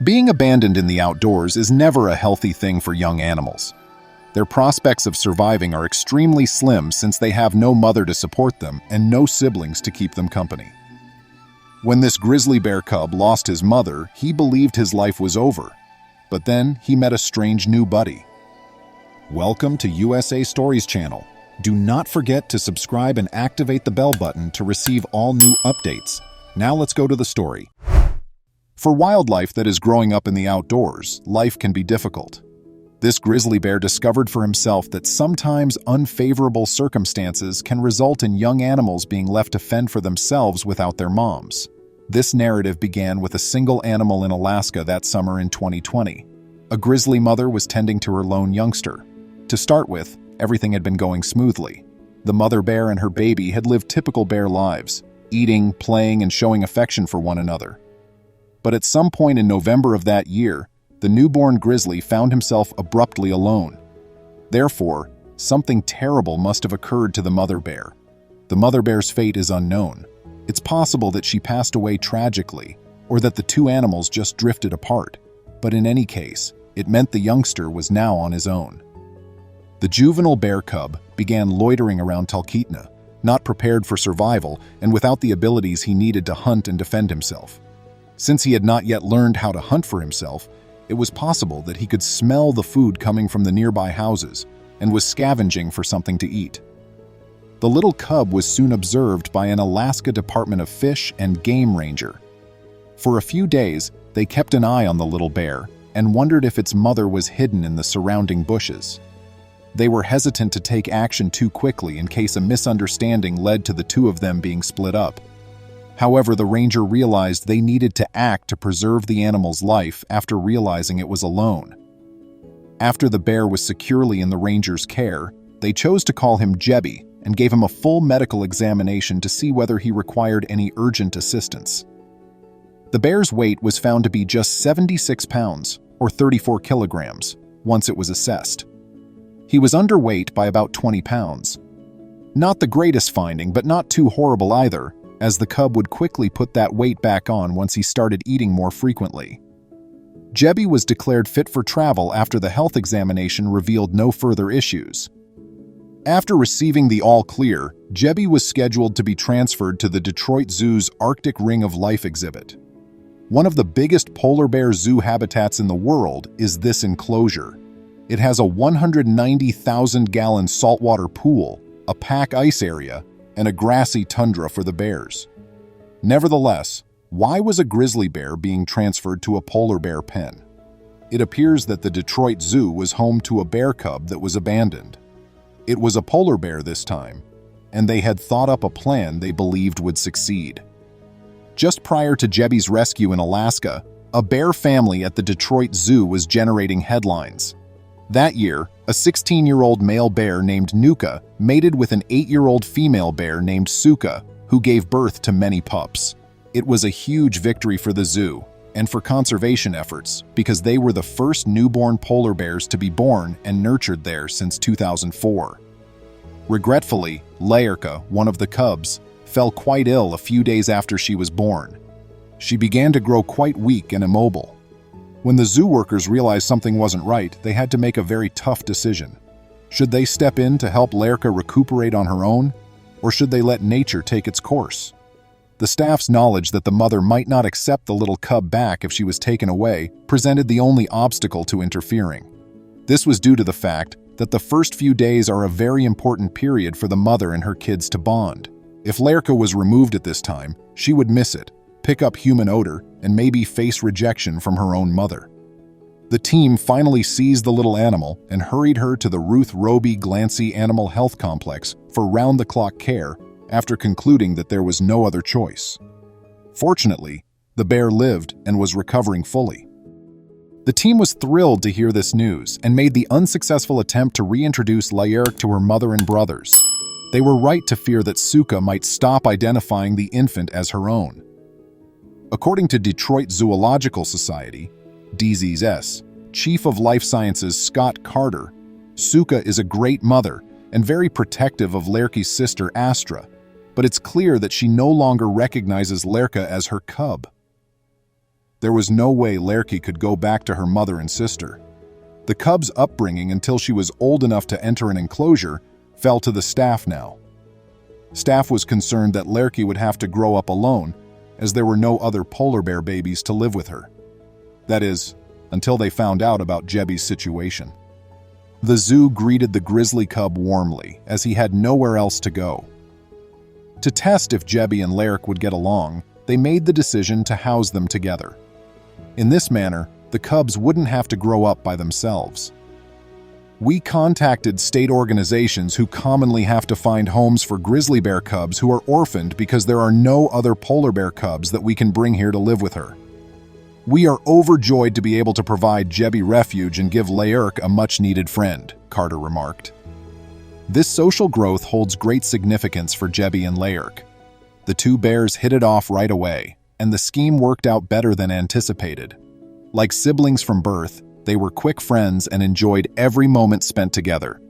Being abandoned in the outdoors is never a healthy thing for young animals. Their prospects of surviving are extremely slim since they have no mother to support them and no siblings to keep them company. When this grizzly bear cub lost his mother, he believed his life was over. But then he met a strange new buddy. Welcome to USA Stories channel. Do not forget to subscribe and activate the bell button to receive all new updates. Now let's go to the story. For wildlife that is growing up in the outdoors, life can be difficult. This grizzly bear discovered for himself that sometimes unfavorable circumstances can result in young animals being left to fend for themselves without their moms. This narrative began with a single animal in Alaska that summer in 2020. A grizzly mother was tending to her lone youngster. To start with, everything had been going smoothly. The mother bear and her baby had lived typical bear lives, eating, playing, and showing affection for one another. But at some point in November of that year, the newborn grizzly found himself abruptly alone. Therefore, something terrible must have occurred to the mother bear. The mother bear's fate is unknown. It's possible that she passed away tragically, or that the two animals just drifted apart. But in any case, it meant the youngster was now on his own. The juvenile bear cub began loitering around Talkeetna, not prepared for survival and without the abilities he needed to hunt and defend himself. Since he had not yet learned how to hunt for himself, it was possible that he could smell the food coming from the nearby houses and was scavenging for something to eat. The little cub was soon observed by an Alaska Department of Fish and Game ranger. For a few days, they kept an eye on the little bear and wondered if its mother was hidden in the surrounding bushes. They were hesitant to take action too quickly in case a misunderstanding led to the two of them being split up. However, the ranger realized they needed to act to preserve the animal's life after realizing it was alone. After the bear was securely in the ranger's care, they chose to call him Jebby and gave him a full medical examination to see whether he required any urgent assistance. The bear's weight was found to be just 76 pounds, or 34 kilograms, once it was assessed. He was underweight by about 20 pounds. Not the greatest finding, but not too horrible either, as the cub would quickly put that weight back on once he started eating more frequently. Jebby was declared fit for travel after the health examination revealed no further issues. After receiving the all-clear, Jebby was scheduled to be transferred to the Detroit Zoo's Arctic Ring of Life exhibit. One of the biggest polar bear zoo habitats in the world is this enclosure. It has a 190,000-gallon saltwater pool, a pack ice area, and a grassy tundra for the bears. Nevertheless, why was a grizzly bear being transferred to a polar bear pen? It appears that the Detroit Zoo was home to a bear cub that was abandoned. It was a polar bear this time, and they had thought up a plan they believed would succeed. Just prior to Jebby's rescue in Alaska, a bear family at the Detroit Zoo was generating headlines. That year, a 16-year-old male bear named Nuka mated with an 8-year-old female bear named Suka, who gave birth to many pups. It was a huge victory for the zoo and for conservation efforts because they were the first newborn polar bears to be born and nurtured there since 2004. Regretfully, Laerka, one of the cubs, fell quite ill a few days after she was born. She began to grow quite weak and immobile. When the zoo workers realized something wasn't right, they had to make a very tough decision. Should they step in to help Laerka recuperate on her own, or should they let nature take its course? The staff's knowledge that the mother might not accept the little cub back if she was taken away presented the only obstacle to interfering. This was due to the fact that the first few days are a very important period for the mother and her kids to bond. If Laerka was removed at this time, she would miss it, pick up human odor, and maybe face rejection from her own mother. The team finally seized the little animal and hurried her to the Ruth Roby Glancy Animal Health Complex for round-the-clock care after concluding that there was no other choice. Fortunately, the bear lived and was recovering fully. The team was thrilled to hear this news and made the unsuccessful attempt to reintroduce Laerka to her mother and brothers. They were right to fear that Suka might stop identifying the infant as her own. According to Detroit Zoological Society, DZS, Chief of Life Sciences Scott Carter, Suka is a great mother and very protective of Laerka's sister Astra, but it's clear that she no longer recognizes Laerka as her cub. There was no way Lerky could go back to her mother and sister. The cub's upbringing until she was old enough to enter an enclosure fell to the staff now. Staff was concerned that Lerky would have to grow up alone, as there were no other polar bear babies to live with her. That is, until they found out about Jebby's situation. The zoo greeted the grizzly cub warmly, as he had nowhere else to go. To test if Jebby and Lerk would get along, they made the decision to house them together. In this manner, the cubs wouldn't have to grow up by themselves. We contacted state organizations who commonly have to find homes for grizzly bear cubs who are orphaned because there are no other polar bear cubs that we can bring here to live with her. We are overjoyed to be able to provide Jebby refuge and give Lerk a much-needed friend, Carter remarked. This social growth holds great significance for Jebby and Lerk. The two bears hit it off right away, and the scheme worked out better than anticipated. Like siblings from birth, they were quick friends and enjoyed every moment spent together.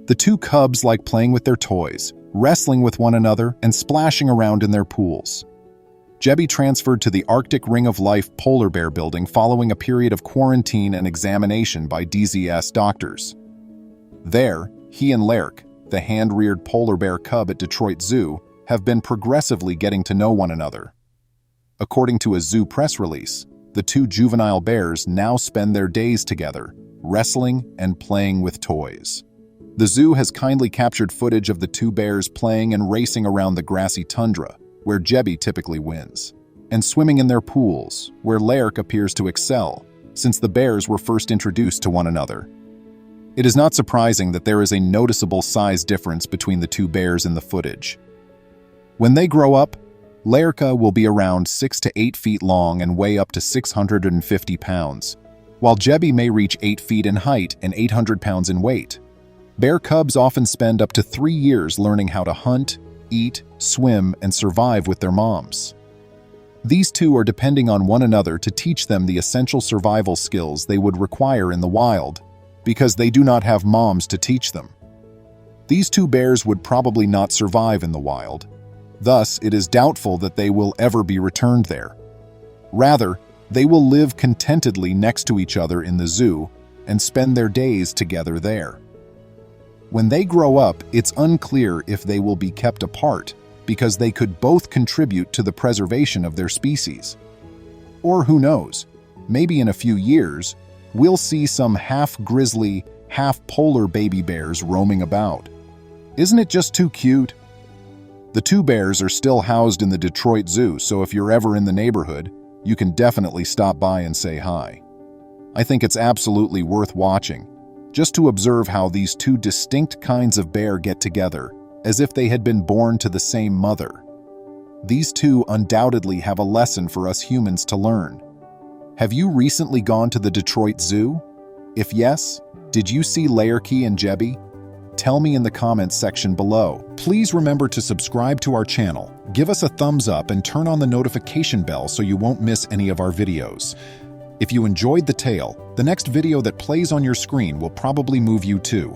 The two cubs liked playing with their toys, wrestling with one another, and splashing around in their pools. Jebby transferred to the Arctic Ring of Life polar bear building following a period of quarantine and examination by DZS doctors. There, he and Lerk, the hand-reared polar bear cub at Detroit Zoo, have been progressively getting to know one another. According to a zoo press release, the two juvenile bears now spend their days together, wrestling and playing with toys. The zoo has kindly captured footage of the two bears playing and racing around the grassy tundra, where Jebby typically wins, and swimming in their pools, where Lerk appears to excel, since the bears were first introduced to one another. It is not surprising that there is a noticeable size difference between the two bears in the footage. When they grow up, Lerka will be around 6 to 8 feet long and weigh up to 650 pounds, while Jebby may reach 8 feet in height and 800 pounds in weight. Bear cubs often spend up to 3 years learning how to hunt, eat, swim, and survive with their moms. These two are depending on one another to teach them the essential survival skills they would require in the wild, because they do not have moms to teach them. These two bears would probably not survive in the wild. Thus, it is doubtful that they will ever be returned there. Rather, they will live contentedly next to each other in the zoo and spend their days together there. When they grow up, it's unclear if they will be kept apart because they could both contribute to the preservation of their species. Or who knows, maybe in a few years, we'll see some half-grizzly, half-polar baby bears roaming about. Isn't it just too cute? The two bears are still housed in the Detroit Zoo, so if you're ever in the neighborhood, you can definitely stop by and say hi. I think it's absolutely worth watching, just to observe how these two distinct kinds of bear get together, as if they had been born to the same mother. These two undoubtedly have a lesson for us humans to learn. Have you recently gone to the Detroit Zoo? If yes, did you see Lerky and Jebby? Tell me in the comments section below. Please remember to subscribe to our channel, give us a thumbs up, and turn on the notification bell so you won't miss any of our videos. If you enjoyed the tale, the next video that plays on your screen will probably move you too.